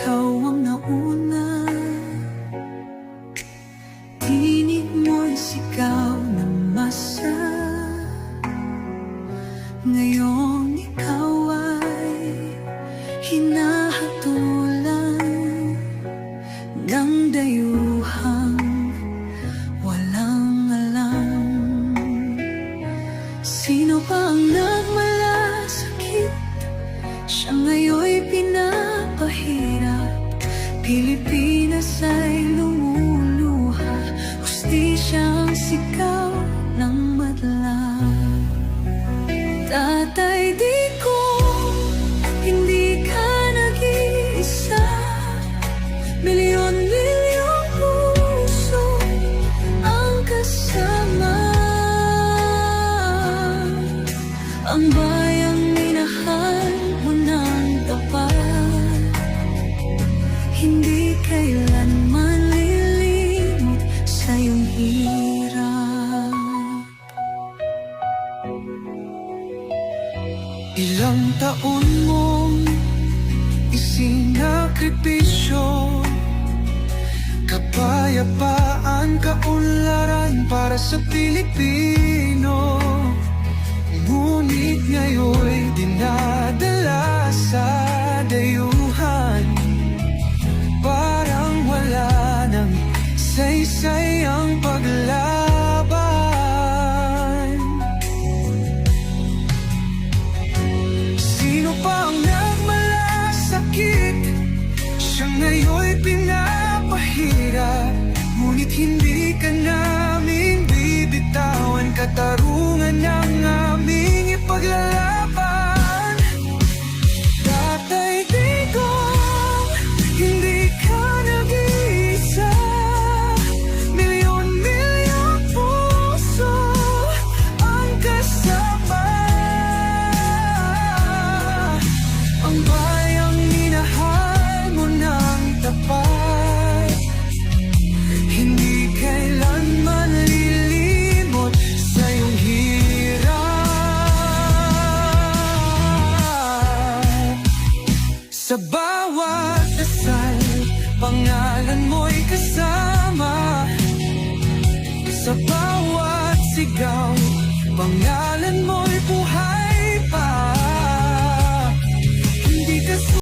ikaw ang nauna. Tinig mo'y sigaw na masa. Ngayon ikaw ay hinahatulan ng dayuhang walang alam. Sino ba ang nagmalasakit? Siya ngayon'y pinapahirap. Pilipinas ay lumuluha. Hustisya ang sigaw ng madlang. Tatay, di ko hindi ka nag-iisa. Milyon-milyong puso ang kasama. Ang bayang minahal mo ng tapat, hindi kailanman lilimot sa iyong hirap. Ilang taon mong isinakripisyo, kapayapaan, kaunlaran para sa Pilipino. Ngunit ngayon'y dinadala sa dayuhan. Parang wala nang saysay ang paglaban. Sino pa ang nagmalasakit? Siya ngayon'y pinapahirap. Ngunit hindi ka namin bibitawan. Katarungan ng aming ipaglalaban. Tatay, digong, hindi ka nag-iisa. Milyon-milyong puso ang kasama. Ang bayang minahal mo ng tapat, hindi kailanman lilimot sa iyong hirap. Sa bawat dasal, pangalan mo'y kasama. Sa bawat sigaw, pangalan mo